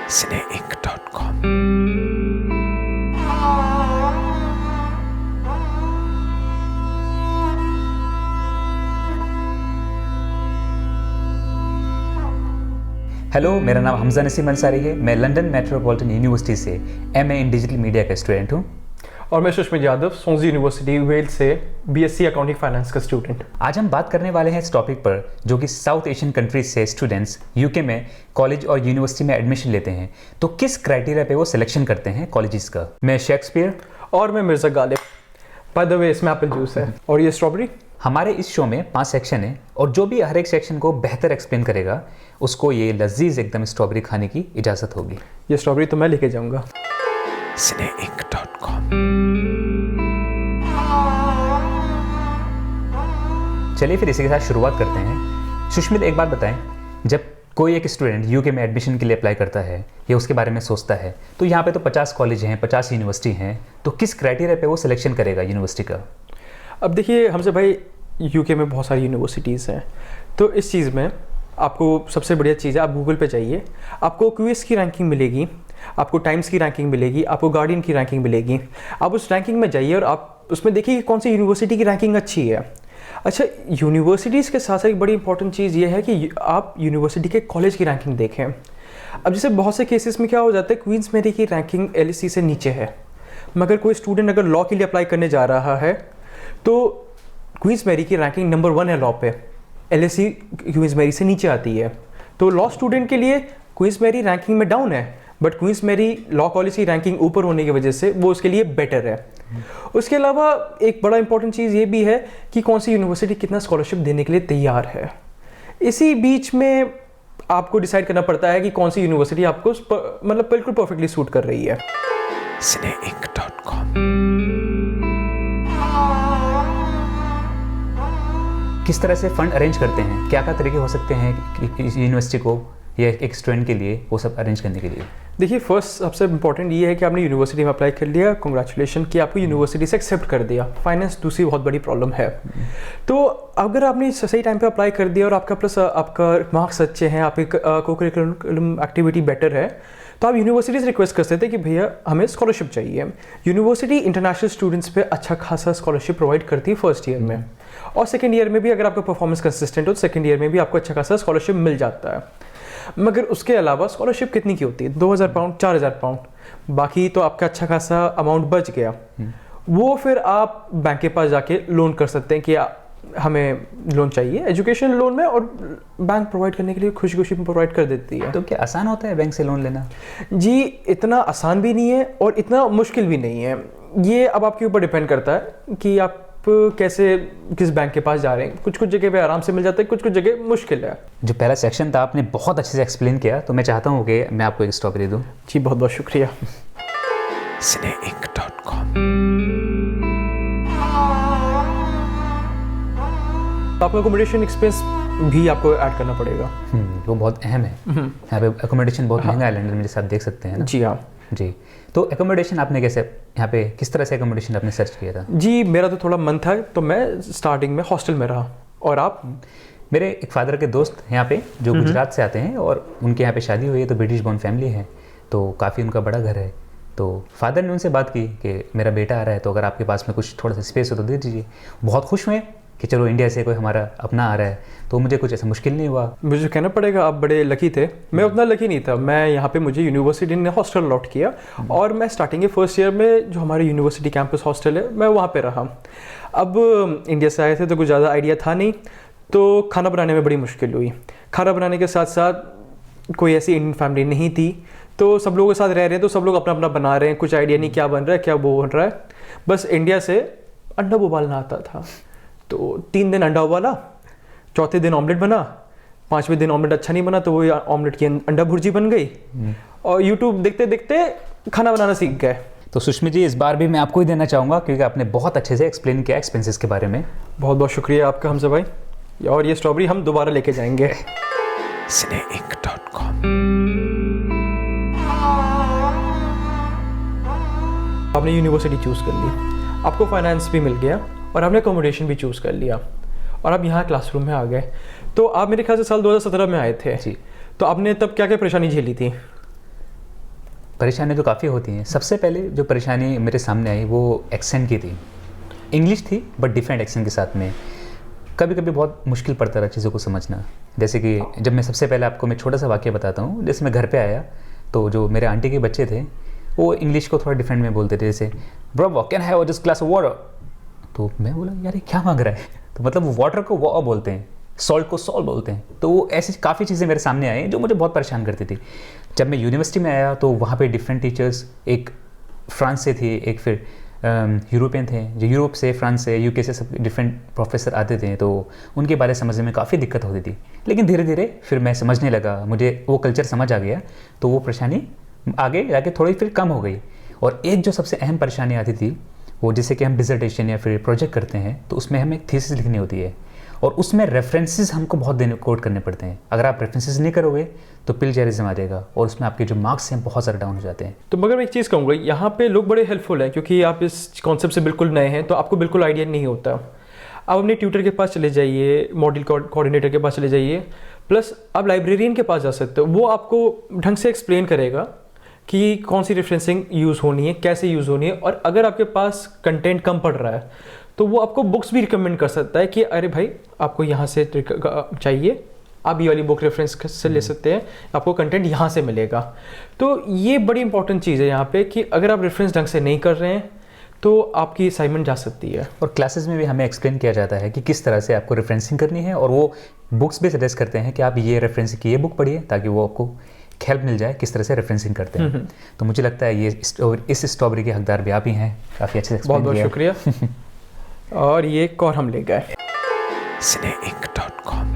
cineinc.com। Hello, मेरा नाम हमजा नसीम अंसारी है। मैं लंदन मेट्रोपॉलिटन यूनिवर्सिटी से एमए इन डिजिटल मीडिया का स्टूडेंट हूँ। और मैं Sushmit Yadav Sunjae university Wales से बीएससी अकाउंटिंग फाइनेंस का स्टूडेंट। आज हम बात करने वाले हैं इस टॉपिक पर, जो कि साउथ एशियन कंट्रीज से स्टूडेंट्स यूके में कॉलेज और यूनिवर्सिटी में एडमिशन लेते हैं तो किस क्राइटेरिया पे वो सिलेक्शन करते हैं कॉलेजेस का। मैं शेक्सपियर और मैं Mirza Ghalib. By the way इसमें एप्पल जूस है और ये स्ट्रॉबेरी। हमारे इस शो में 5 सेक्शन है और जो भी हर एक सेक्शन को बेहतर एक्सप्लेन करेगा उसको ये लजीज एकदम स्ट्रॉबेरी खाने की इजाज़त होगी। ये स्ट्रॉबेरी तो मैं लेके जाऊंगा। cineinc.com। चलिए फिर इसी के साथ शुरुआत करते हैं। सुष्मित, एक बात बताएं, जब कोई एक स्टूडेंट यूके में एडमिशन के लिए अप्लाई करता है या उसके बारे में सोचता है तो यहाँ पे तो 50 कॉलेज हैं, 50 यूनिवर्सिटी हैं, तो किस क्राइटेरिया पे वो सिलेक्शन करेगा यूनिवर्सिटी का? अब देखिए हमसे भाई, यूके में बहुत सारी यूनिवर्सिटीज़ हैं, तो इस चीज़ में आपको सबसे बढ़िया चीज़ है, आप गूगल पे जाइए, आपको क्यूएस की रैंकिंग मिलेगी, आपको टाइम्स की रैंकिंग मिलेगी, आपको गार्डियन की रैंकिंग मिलेगी। आप उस रैंकिंग में जाइए और आप उसमें देखिए कि कौन सी यूनिवर्सिटी की रैंकिंग अच्छी है। अच्छा, यूनिवर्सिटीज़ के साथ साथ एक बड़ी इंपॉर्टेंट चीज़ ये है कि आप यूनिवर्सिटी के कॉलेज की रैंकिंग देखें। अब जैसे बहुत से केसेस में क्या हो जाता है, क्वींस मेरी की रैंकिंग एलएसई से नीचे है, मगर कोई स्टूडेंट अगर लॉ के लिए अप्लाई करने जा रहा है तो क्वींस मेरी की रैंकिंग नंबर 1 है लॉ पे, एलएसई क्वींस मेरी से नीचे आती है। तो लॉ स्टूडेंट के लिए क्वींस मेरी रैंकिंग में डाउन है, बट क्वींस मेरी लॉ कॉलेज की रैंकिंग ऊपर होने की वजह से वो उसके लिए बेटर है। उसके अलावा एक बड़ा इंपॉर्टेंट चीज़ ये भी है कि कौन सी यूनिवर्सिटी कितना स्कॉलरशिप देने के लिए तैयार है। इसी बीच में आपको डिसाइड करना पड़ता है कि कौन सी यूनिवर्सिटी आपको मतलब बिल्कुल परफेक्टली सूट कर रही है। cineinc.com। किस तरह से फंड अरेंज करते हैं, क्या क्या तरीके हो सकते हैं यूनिवर्सिटी को या एक स्टूडेंट के लिए वो सब अरेंज करने के लिए? देखिए, फर्स्ट सबसे इंपॉर्टेंट ये है कि आपने यूनिवर्सिटी में अप्लाई कर लिया, कांग्रेचुलेशन कि आपको यूनिवर्सिटी से एक्सेप्ट कर दिया। फाइनेंस दूसरी बहुत बड़ी प्रॉब्लम है। तो अगर आपने सही टाइम पे अप्लाई कर दिया और आपका प्लस आपका मार्क्स अच्छे हैं, आपकी को-करिकुलम एक्टिविटी बेटर है, तो आप यूनिवर्सिटी से रिक्वेस्ट कर सकते हैं कि भैया हमें स्कॉलरशिप चाहिए। यूनिवर्सिटी इंटरनेशनल स्टूडेंट्स पे अच्छा खासा स्कॉलरशिप प्रोवाइड करती है फर्स्ट ईयर में, और सेकेंड ईयर में भी अगर आपका परफॉर्मेंस कंसिस्टेंट हो तो सेकेंड ईयर में भी आपको अच्छा खासा स्कॉलरशिप मिल जाता है। मगर उसके अलावा स्कॉलरशिप कितनी की होती है? 2000 पाउंड, 4000 पाउंड, बाकी तो आपका अच्छा खासा अमाउंट बच गया। वो फिर आप बैंक के पास जाके लोन कर सकते हैं कि हमें लोन चाहिए एजुकेशन लोन में, और बैंक प्रोवाइड करने के लिए खुशी खुशी प्रोवाइड कर देती है। तो क्या आसान होता है बैंक से लोन लेना? जी, इतना आसान भी नहीं है और इतना मुश्किल भी नहीं है। ये अब आपके ऊपर डिपेंड करता है कि आप कैसे किस बैंक के पास जा रहे हैं। कुछ कुछ जगह पे आराम से मिल जाता है, कुछ कुछ जगह मुश्किल है। जो पहला सेक्शन था आपने बहुत अच्छे से एक्सप्लेन किया, तो मैं चाहता हूँ कि मैं आपको एक स्ट्रॉबेरी दूँ। जी, बहुत बहुत शुक्रिया। cineinc.com। आपका अकोमोडेशन एक्सपेंस भी आपको ऐड करना पड़ेगा। वो बहुत अहम है। यहाँ पे अकोमोडेशन बहुत महंगा है लंदन में, जैसे आप देख सकते हैं ना। जी हाँ जी। तो एकोमोडेशन आपने कैसे, यहाँ पे किस तरह से एकोमोडेशन आपने सर्च किया था? जी, मेरा तो थोड़ा मन था तो मैं स्टार्टिंग में हॉस्टल में रहा। और आप? मेरे एक फादर के दोस्त यहाँ पे जो गुजरात से आते हैं और उनके यहाँ पे शादी हुई है, तो ब्रिटिश बॉर्न फैमिली है, तो काफ़ी उनका बड़ा घर है। तो फादर ने उनसे बात की कि मेरा बेटा आ रहा है, तो अगर आपके पास में कुछ थोड़ा सा स्पेस हो तो दे दीजिए। बहुत खुश हुए कि चलो इंडिया से कोई हमारा अपना आ रहा है, तो मुझे कुछ ऐसा मुश्किल नहीं हुआ। मुझे कहना पड़ेगा आप बड़े लकी थे। मैं उतना लकी नहीं था। मैं यहाँ पे मुझे यूनिवर्सिटी ने हॉस्टल अलॉट किया और मैं स्टार्टिंग के फर्स्ट ईयर में जो हमारे यूनिवर्सिटी कैंपस हॉस्टल है मैं वहाँ पे रहा। अब इंडिया से आए थे तो कुछ ज़्यादा आइडिया था नहीं, तो खाना बनाने में बड़ी मुश्किल हुई। खाना बनाने के साथ साथ कोई ऐसी इंडियन फैमिली नहीं थी, तो सब लोगों के साथ रह रहे हैं तो सब लोग अपना अपना बना रहे हैं, कुछ आइडिया नहीं क्या बन रहा है क्या वो बन रहा है। बस इंडिया से अंडा उबालना आता था, तो 3 दिन अंडा उबाला, चौथे दिन ऑमलेट बना, 5वें दिन ऑमलेट अच्छा नहीं बना तो वो ऑमलेट की अंडा भुर्जी बन गई, और यूट्यूब देखते देखते खाना बनाना सीख गए। तो सुष्मित जी, इस बार भी मैं आपको ही देना चाहूँगा क्योंकि आपने बहुत अच्छे से एक्सप्लेन किया एक्सपेंसेस के बारे में। बहुत बहुत शुक्रिया आपका हमजा भाई, और ये स्ट्रॉबेरी हम दोबारा लेके जाएंगे। cineinc.com। आपने यूनिवर्सिटी चूज़ कर ली, आपको फाइनेंस भी मिल गया और आपने अकोमोडेशन भी चूज़ कर लिया, और आप यहाँ क्लासरूम में आ गए। तो आप मेरे ख्याल से साल 2017 में आए थे। जी। तो आपने तब क्या क्या परेशानी झेली थी? परेशानी तो काफ़ी होती हैं। सबसे पहले जो परेशानी मेरे सामने आई वो एक्सेंट की थी। इंग्लिश थी बट डिफरेंट एक्सेंट के साथ में। कभी कभी बहुत मुश्किल पड़ता रहा चीज़ों को समझना। जैसे कि जब मैं सबसे पहले आपको मैं छोटा सा वाक्य बताता हूँ। जैसे मैं घर पे आया तो जो मेरे आंटी के बच्चे थे वो इंग्लिश को थोड़ा डिफरेंट में बोलते थे, जैसे bro can have just glass of water. तो मैं बोला यार ये क्या मांग रहा है, तो मतलब वो वाटर को वो बोलते हैं, सॉल्ट को सॉल्ट बोलते हैं। तो वो ऐसी काफ़ी चीज़ें मेरे सामने आई जो मुझे बहुत परेशान करती थी। जब मैं यूनिवर्सिटी में आया तो वहाँ पे डिफरेंट टीचर्स, एक फ्रांस से थी, एक फिर यूरोपियन थे, जो यूरोप से, फ्रांस से, यूके से सब डिफरेंट प्रोफेसर आते थे। तो उनके बारे समझने में काफ़ी दिक्कत होती थी। लेकिन धीरे धीरे फिर मैं समझने लगा, मुझे वो कल्चर समझ आ गया, तो वो परेशानी आगे जाके थोड़ी फिर कम हो गई। और एक जो सबसे अहम परेशानी आती थी वो जैसे कि हम डिसर्टेशन या फिर प्रोजेक्ट करते हैं तो उसमें हमें एक थीसिस लिखनी होती है और उसमें रेफरेंसेस हमको बहुत देने कोट करने पड़ते हैं। अगर आप रेफरेंसेस नहीं करोगे तो प्लेजरिज्म आ जाएगा और उसमें आपके जो मार्क्स हैं बहुत ज़्यादा डाउन हो जाते हैं। तो मगर मैं एक चीज़ कहूँगा, यहाँ पे लोग बड़े हेल्पफुल हैं क्योंकि आप इस कॉन्सेप्ट से बिल्कुल नए हैं तो आपको बिल्कुल आइडिया नहीं होता। आप अपने ट्यूटर के पास चले जाइए, मॉड्यूल कोऑर्डिनेटर के पास चले जाइए, प्लस आप लाइब्रेरियन के पास जा सकते हो। वो आपको ढंग से एक्सप्लेन करेगा कि कौन सी रेफरेंसिंग यूज़ होनी है, कैसे यूज़ होनी है। और अगर आपके पास कंटेंट कम पड़ रहा है तो वो आपको बुक्स भी रिकमेंड कर सकता है कि अरे भाई आपको यहाँ से चाहिए, आप ये वाली बुक रेफरेंस से ले सकते हैं, आपको कंटेंट यहाँ से मिलेगा। तो ये बड़ी इंपॉर्टेंट चीज़ है यहाँ पे कि अगर आप रेफरेंस ढंग से नहीं कर रहे हैं तो आपकी असाइनमेंट जा सकती है। और क्लासेस में भी हमें एक्सप्लेन किया जाता है कि किस तरह से आपको रेफरेंसिंग करनी है, और वो बुक्स भी सजेस्ट करते हैं कि आप ये रेफरेंस की ये बुक पढ़िए ताकि वो आपको हेल्प मिल जाए किस तरह से रेफरेंसिंग करते हैं। तो मुझे लगता है ये इस स्ट्रॉबेरी के हकदार भी आप ही हैं। काफ़ी अच्छे से बहुत बहुत शुक्रिया। और ये एक और हम ले गए cineinc.com।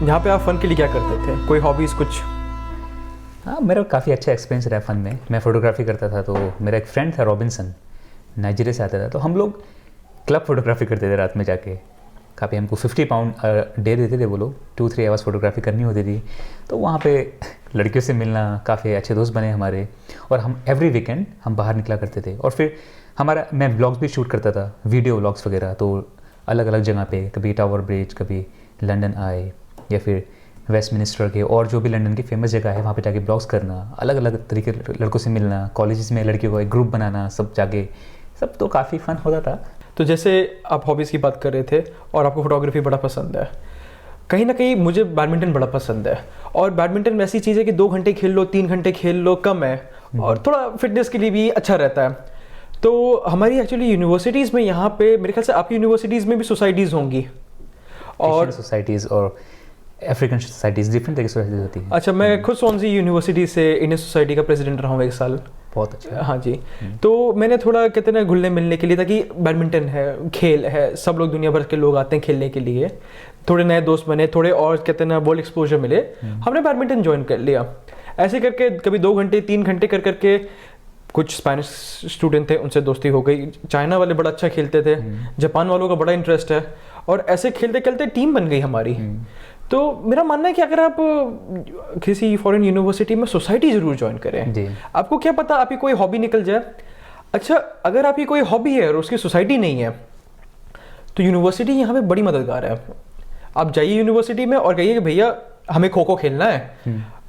यहाँ पे आप फ़न के लिए क्या करते थे, कोई हॉबीज़ कुछ? हाँ, मेरा काफ़ी अच्छा एक्सपीरियंस रहा फ़न में। मैं फ़ोटोग्राफी करता था, तो मेरा एक फ्रेंड था रॉबिन्सन, नाइजीरिया से आता था। तो हम लोग क्लब फोटोग्राफी करते थे रात में जाके। काफ़ी हमको 50 पाउंड डे देते थे वो लोग, 2-3 आवर्स फोटोग्राफी करनी होती थी। तो वहाँ पे लड़कियों से मिलना, काफ़ी अच्छे दोस्त बने हमारे। और हम एवरी वीकेंड हम बाहर निकला करते थे। और फिर मैं ब्लॉग्स भी शूट करता था, वीडियो व्लॉग्स वगैरह। तो अलग अलग जगह पे, कभी टावर ब्रिज, कभी लंदन आए, या फिर वेस्टमिनिस्टर के और जो भी लंदन की फेमस जगह है वहाँ पे जाके ब्लॉग्स करना, अलग अलग तरीके लड़कों से मिलना, कॉलेजेस में लड़कियों का एक ग्रुप बनाना, सब जाके, सब तो काफ़ी फ़न होता था। तो जैसे आप हॉबीज़ की बात कर रहे थे और आपको फोटोग्राफी बड़ा पसंद है, कहीं ना कहीं मुझे बैडमिंटन बड़ा पसंद है। और बैडमिंटन ऐसी चीज़ है कि 2 घंटे खेल लो, 3 घंटे खेल लो, कम है, और थोड़ा फिटनेस के लिए भी अच्छा रहता है। तो हमारी एक्चुअली यूनिवर्सिटीज़ में यहाँ पे, मेरे ख्याल से आपकी यूनिवर्सिटीज़ में भी सोसाइटीज़ होंगी, और सोसाइटीज़ और अफ्रीकन सोसाइटीज़, डिफरेंट तरीके की सोसाइटीज़ होती हैं। अच्छा, मैं खुद स्वानसी यूनिवर्सिटी से इंडियन सोसाइटी का प्रेसिडेंट रहा हूँ 1 साल। बहुत अच्छा। हाँ जी। तो मैंने थोड़ा कहते हैं घुलने मिलने के लिए, ताकि बैडमिंटन है, खेल है, सब लोग दुनिया भर के लोग आते हैं खेलने के लिए, थोड़े नए दोस्त बने, थोड़े और कहते हैं वर्ल्ड एक्सपोजर मिले, हमने बैडमिंटन ज्वाइन कर लिया। ऐसे करके कभी 2 घंटे 3 घंटे कर करके कुछ स्पेनिश स्टूडेंट थे, उनसे दोस्ती हो गई। चाइना वाले बड़ा अच्छा खेलते थे, जापान वालों का बड़ा इंटरेस्ट है, और ऐसे खेलते खेलते टीम बन गई हमारी। तो मेरा मानना है कि अगर आप किसी फॉरेन यूनिवर्सिटी में सोसाइटी ज़रूर ज्वाइन करें। आपको क्या पता आपकी कोई हॉबी निकल जाए। अच्छा, अगर आपकी कोई हॉबी है और उसकी सोसाइटी नहीं है तो यूनिवर्सिटी यहाँ पे बड़ी मददगार है। आप जाइए यूनिवर्सिटी में और कहिए कि भैया हमें खो खो खेलना है,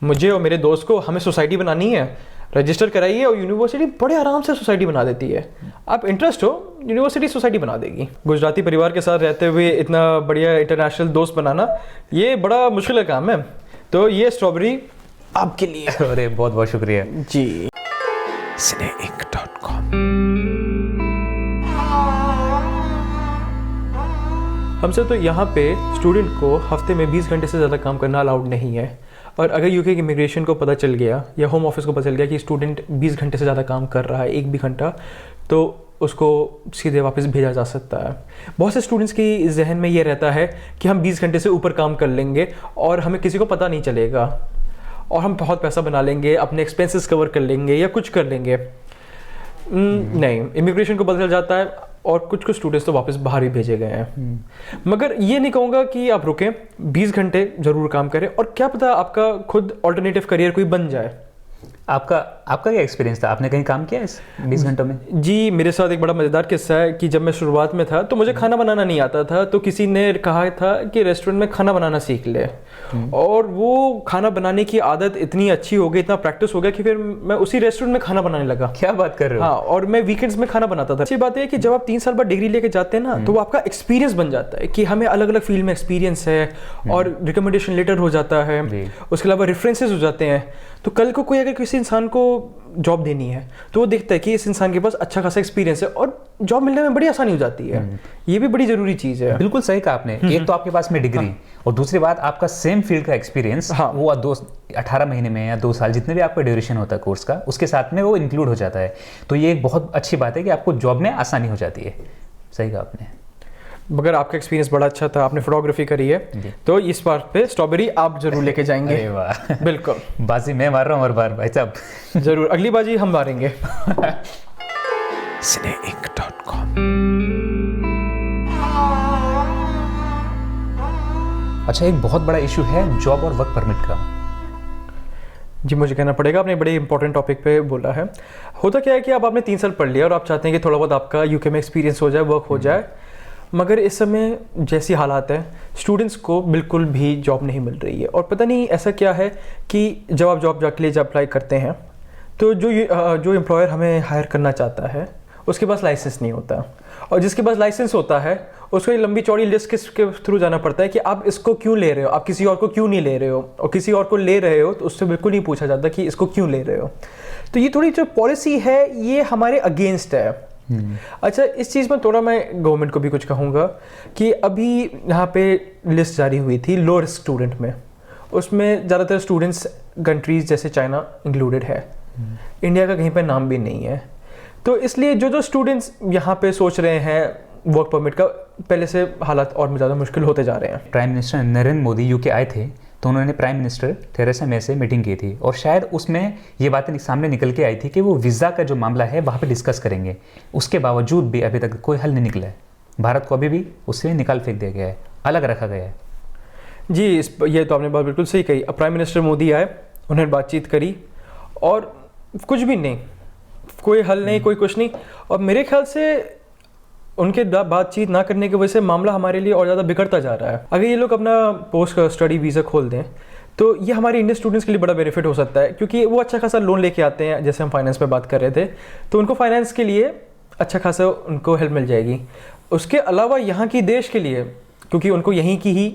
मुझे और मेरे दोस्त को, हमें सोसाइटी बनानी है, रजिस्टर कराइए, और यूनिवर्सिटी बड़े आराम से सोसाइटी बना देती है। आप इंटरेस्ट हो, यूनिवर्सिटी सोसाइटी बना देगी। गुजराती परिवार के साथ रहते हुए इतना बढ़िया इंटरनेशनल दोस्त बनाना, ये बड़ा मुश्किल काम है। तो ये स्ट्रॉबेरी आपके लिए। अरे बहुत बहुत शुक्रिया जी। cineinc.com। हमसे तो यहाँ पे स्टूडेंट को हफ्ते में 20 घंटे से ज़्यादा काम करना अलाउड नहीं है। और अगर यूके की इमिग्रेशन को पता चल गया या होम ऑफिस को पता चल गया कि स्टूडेंट 20 घंटे से ज़्यादा काम कर रहा है, 1 भी घंटा, तो उसको सीधे वापस भेजा जा सकता है। बहुत से स्टूडेंट्स की जहन में ये रहता है कि हम 20 घंटे से ऊपर काम कर लेंगे और हमें किसी को पता नहीं चलेगा, और हम बहुत पैसा बना लेंगे, अपने एक्सपेंसेस कवर कर लेंगे या कुछ कर लेंगे। नहीं, इमिग्रेशन को पता चल जाता है और कुछ कुछ स्टूडेंट्स तो वापस बाहर भी भेजे गए हैं। मगर ये नहीं कहूँगा कि आप रुकें, 20 घंटे ज़रूर काम करें, और क्या पता आपका खुद ऑल्टरनेटिव करियर कोई बन जाए। आपका आपका क्या एक्सपीरियंस था? आपने कहीं काम किया इस 20 घंटों में? जी, मेरे साथ एक बड़ा मज़ेदार किस्सा है कि जब मैं शुरुआत में था तो मुझे खाना बनाना नहीं आता था, तो किसी ने कहा था कि रेस्टोरेंट में खाना बनाना सीख ले। और वो खाना बनाने की आदत इतनी अच्छी हो गई, इतना प्रैक्टिस हो गया कि फिर मैं उसी रेस्टोरेंट में खाना बनाने लगा। क्या बात कर रहे हो? हाँ, और मैं वीकेंड्स में खाना बनाता था। अच्छी बात है कि जब आप 3 साल बाद डिग्री लेके जाते हैं ना, तो वो आपका एक्सपीरियंस बन जाता है कि हमें अलग अलग फील्ड में एक्सपीरियंस है और रिकमेंडेशन लेटर हो जाता है, उसके अलावा रेफरेंसेस हो जाते हैं। तो कल को कोई अगर किसी इंसान को जॉब देनी है तो वो देखता है कि इस इंसान के पास अच्छा खासा एक्सपीरियंस है और जॉब मिलने में बड़ी आसानी हो जाती है। ये भी बड़ी जरूरी चीज़ है। बिल्कुल सही कहा आपने। एक तो आपके पास में डिग्री और दूसरी बात आपका सेम फील्ड का एक्सपीरियंस, वो 18 महीने में या 2 साल जितने भी आपका ड्यूरेशन होता है कोर्स का, उसके साथ में वो इंक्लूड हो जाता है। तो ये एक बहुत अच्छी बात है कि आपको जॉब में आसानी हो जाती है। सही कहा आपने। मगर आपका एक्सपीरियंस बड़ा अच्छा था, आपने फोटोग्राफी करी है, तो इस बार पे स्ट्रॉबेरी आप जरूर लेके जाएंगे। अरे वाह, बिल्कुल। बाजी मैं मार रहा हूँ हर बार भाई साहब। जरूर, अगली बाजी हम मारेंगे। cineinc.com। अच्छा, एक बहुत बड़ा इशू है जॉब और वर्क परमिट का। जी, मुझे कहना पड़ेगा, आपने बड़े इंपॉर्टेंट टॉपिक पे बोला है। होता क्या है कि अब आपने 3 साल पढ़ लिया और आप चाहते हैं कि थोड़ा बहुत आपका यूके में एक्सपीरियंस हो जाए, वर्क हो जाए, मगर इस समय जैसी हालात है स्टूडेंट्स को बिल्कुल भी जॉब नहीं मिल रही है। और पता नहीं ऐसा क्या है कि जब आप जॉब के लिए जब अप्लाई करते हैं तो जो एम्प्लॉयर हमें हायर करना चाहता है उसके पास लाइसेंस नहीं होता, और जिसके पास लाइसेंस होता है उसको एक लंबी चौड़ी लिस्ट के थ्रू जाना पड़ता है कि आप इसको क्यों ले रहे हो, आप किसी और को क्यों नहीं ले रहे हो, और किसी और को ले रहे हो तो उससे बिल्कुल नहीं पूछा जाता कि इसको क्यों ले रहे हो। तो ये थोड़ी जो पॉलिसी है ये हमारे अगेंस्ट है। अच्छा, इस चीज़ में थोड़ा मैं गवर्नमेंट को भी कुछ कहूँगा कि अभी यहाँ पे लिस्ट जारी हुई थी लो रिस्क स्टूडेंट में, उसमें ज़्यादातर स्टूडेंट्स कंट्रीज़ जैसे चाइना इंक्लूडेड है, इंडिया का कहीं पे नाम भी नहीं है। तो इसलिए जो स्टूडेंट्स यहाँ पे सोच रहे हैं वर्क परमिट का, पहले से हालात और ज़्यादा मुश्किल होते जा रहे हैं। Prime minister Narendra Modi UK आए थे तो उन्होंने प्राइम मिनिस्टर थेरेसा मे से मीटिंग की थी और शायद उसमें ये बातें सामने निकल के आई थी कि वो वीज़ा का जो मामला है वहाँ पे डिस्कस करेंगे। उसके बावजूद भी अभी तक कोई हल नहीं निकला है। भारत को अभी भी उससे निकाल फेंक दिया गया है, अलग रखा गया है। जी, ये तो आपने बात बिल्कुल सही कही। अब प्राइम मिनिस्टर मोदी आए, उन्होंने बातचीत करी और कुछ भी नहीं, कोई हल नहीं, कोई कुछ नहीं। और मेरे ख्याल से उनके बातचीत ना करने की वजह से मामला हमारे लिए और ज़्यादा बिगड़ता जा रहा है। अगर ये लोग अपना पोस्ट स्टडी वीज़ा खोल दें तो ये हमारे इंडियन स्टूडेंट्स के लिए बड़ा बेनिफिट हो सकता है, क्योंकि वो अच्छा खासा लोन लेके आते हैं। जैसे हम फाइनेंस पे बात कर रहे थे, तो उनको फाइनेंस के लिए अच्छा खासा उनको हेल्प मिल जाएगी। उसके अलावा यहाँ की देश के लिए, क्योंकि उनको यहीं की ही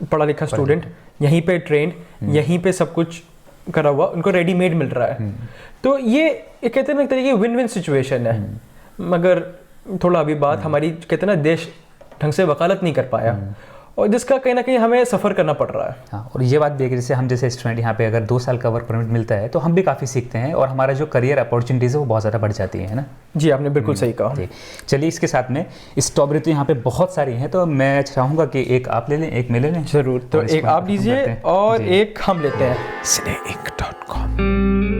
पढ़ा लिखा स्टूडेंट, यहीं पे ट्रेंड, यहीं पे सब कुछ करा हुआ, उनको रेडीमेड मिल रहा है। तो ये कहते हैं ना, एक तरीके की विन विन सिचुएशन है। मगर थोड़ा अभी बात हमारी, कहते हैं ना, देश ढंग से वकालत नहीं कर पाया और जिसका कहीं ना कहीं हमें सफ़र करना पड़ रहा है। हाँ, और ये बात भी है कि जैसे हम जैसे स्टूडेंट यहाँ पे अगर 2 साल का वर्क परमिट मिलता है तो हम भी काफ़ी सीखते हैं और हमारा जो करियर अपॉर्चुनिटीज़ है वो बहुत ज़्यादा बढ़ जाती है ना। जी, आपने बिल्कुल सही कहा। चलिए, इसके साथ में स्ट्रॉबेरी तो यहाँ पे बहुत सारी हैं, तो मैं चाहूँगा कि एक आप ले लें, एक मैं ले लें। जरूर, तो एक आप लीजिए और एक हम लेते हैं। cineinc.com।